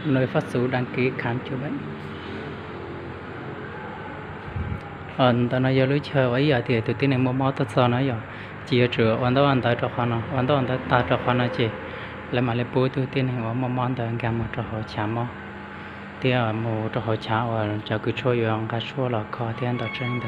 nơi phát số đăng ký khám chữa bệnh. Ta nói giờ lối chờ ấy giờ thì từ tiên này mua tất sao nói giờ chỉ chữa hoàn toàn cho khoan hoàn toàn ta cho khoan chỉ lại mà lại bố từ tiên này mua ta gammột cho họ chạm mà thì mua cho họ chạm và cho cứ cho yêu cái số là có tiền đó trên đó.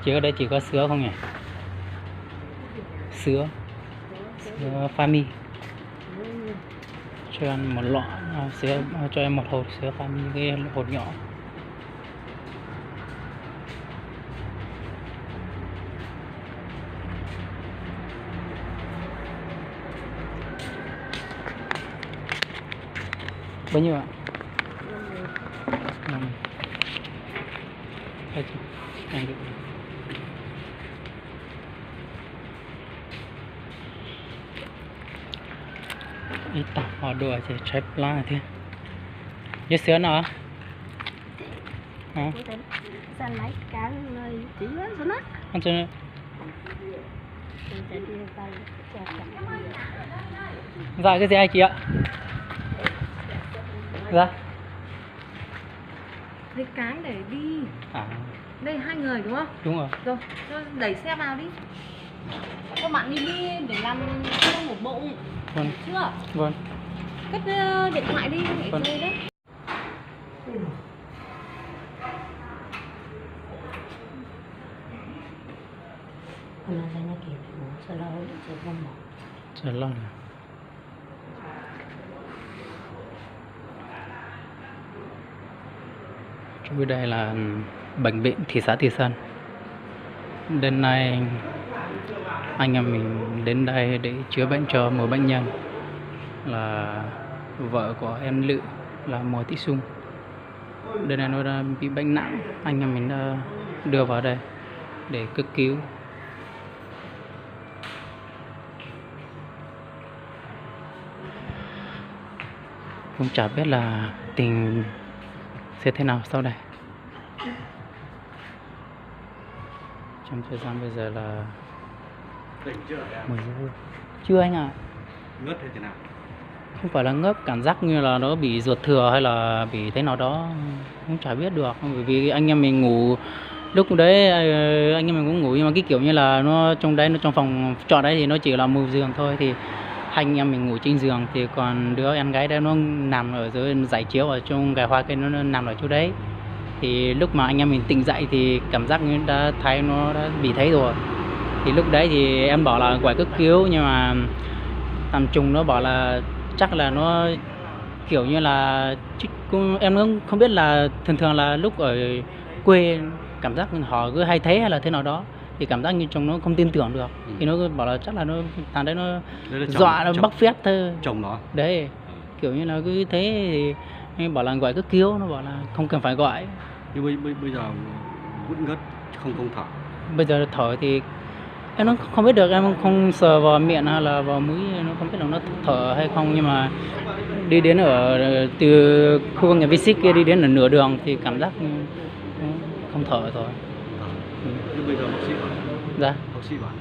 Chỉ ở đây chỉ có sữa không nhỉ? Sữa Fami cho ăn một lọ sữa, cho em một hộp sữa Fami, cái hộp nhỏ. Bao nhiêu ạ? Anh được. Ít tao họ đùa thì trái lá thế. Như sữa nào hả? San lấy cá nơi chỉ nó nát. Ăn chưa? Dạ cái gì ai chị ạ? Dạ. Lấy cái để đi. À. Đây 2 người đúng không? Đúng rồi. Rồi, đẩy xe vào đi. Các bạn đi để làm cho một bụng. Vâng. Được chưa? Vâng. Cất điện thoại đi để Vâng. chơi đấy. Chờ lo nè. Trong đây là bệnh viện thị xã Từ Sơn. Đến nay anh em mình đến đây để chữa bệnh cho một bệnh nhân là vợ của em Lự là Mùa Thị Sung. Đây này nó đã bị bệnh nặng, anh em mình đã đưa vào đây để cấp cứu. Cũng chả biết là tình sẽ thế nào sau đây. Trong thời gian bây giờ là Tỉnh chưa? 10 giờ. Chưa anh ạ. Ngất hay thế nào? Không phải là ngớp, cảm giác như là nó bị ruột thừa hay là bị thế nào đó, không chả biết được. Bởi vì anh em mình ngủ lúc đấy, anh em mình cũng ngủ nhưng mà cái kiểu như là nó trong đấy, nó trong phòng trọ đấy thì nó chỉ là một giường thôi, thì hai anh em mình ngủ trên giường, thì còn đứa em gái đấy nó nằm ở dưới giải chiếu ở trong cái hoa cây, nó nằm ở chỗ đấy. Thì lúc mà anh em mình tỉnh dậy thì cảm giác như đã thấy nó đã bị thấy rồi. Thì lúc đấy thì em bảo là gọi cấp cứu, nhưng mà tầm trùng nó bảo là chắc là nó kiểu như là em cũng không biết là thường là lúc ở quê cảm giác họ cứ hay thấy hay là thế nào đó, thì cảm giác như chồng nó không tin tưởng được. Thì nó bảo là chắc là nó thằng đấy nó dọa, nó bắt phét thôi Chồng nó đấy, kiểu như là cứ thế. Thì bảo là gọi cấp cứu, nó bảo là không cần phải gọi. Nhưng bây giờ vẫn ngất, không thở. Bây giờ thở thì em nó không biết được, em không sờ vào miệng hay là vào mũi, nó không biết là nó thở hay không. Nhưng mà đi đến ở từ khu công nghiệp V6 kia đi đến ở nửa đường thì cảm giác không thở rồi. Nhưng bây giờ bác sĩ bảo. Dạ. Bác sĩ bảo.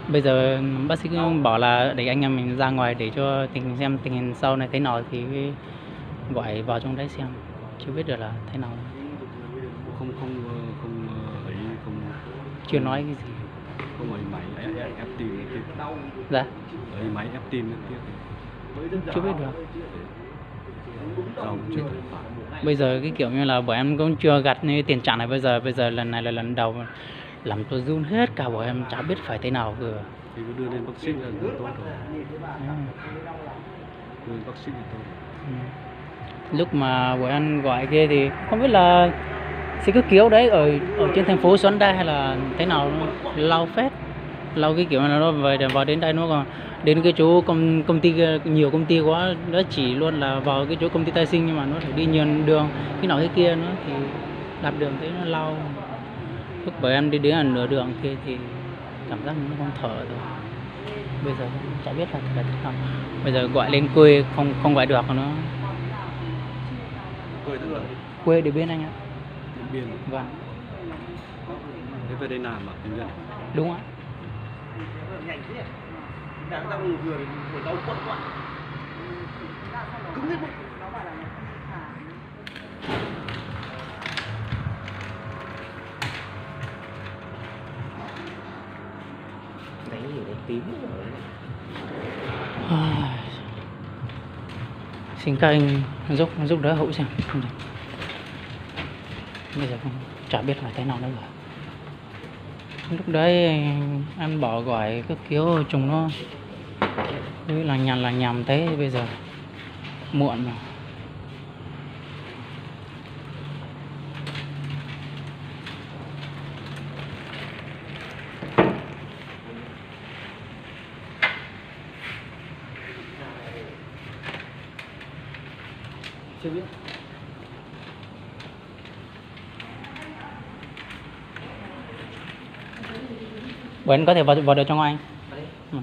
Bây giờ bác sĩ bảo là để anh em mình ra ngoài để cho xem tình hình sau này thế nào thì gọi vào trong đấy xem, chưa biết được là thế nào. Không Chưa nói cái gì. Không ấy máy ép tim kia. Dạ. Ấy máy ép tim kia. Chưa biết được. Dòng chưa thở. Bây giờ cái kiểu như là bọn em cũng chưa gặp như tiền trạng này, bây giờ lần này là lần đầu làm tôi run hết cả, bọn em chả biết phải thế nào cơ. Thì cứ đưa lên bác sĩ là tốt rồi. Đưa lên bác sĩ là tốt. Lúc mà bọn em gọi kia thì không biết là xe cấp cứu đấy ở trên thành phố Xuân đây hay là thế nào, nó lao phết. lâu cái kiểu là nó vào đến đây nó còn đến cái chỗ công ty nhiều công ty quá, nó chỉ luôn là vào cái chỗ công ty Tái Sinh nhưng mà nó phải đi nhường đường cái nọ cái kia nữa thì đạp đường thấy nó lâu. Lúc bởi em đi đến là nửa đường kia thì cảm giác nó không thở rồi. Bây giờ chả biết là thế nào. Bây giờ gọi lên quê không gọi được nữa. Quê tức là Quê để bên anh ạ. Điện Biên. Vâng. Thế về đây làm à? Điện Biên. Đúng ạ. Đấy gì đấy tím rồi. Xin các anh giúp đỡ hữu xem. Bây giờ không chả biết là thế nào nữa rồi. Lúc đấy em bỏ gọi các kiểu chúng nó cứ là nhằm thế, bây giờ muộn rồi. Chưa biết. Bọn anh có thể vào được trong anh. Ừ.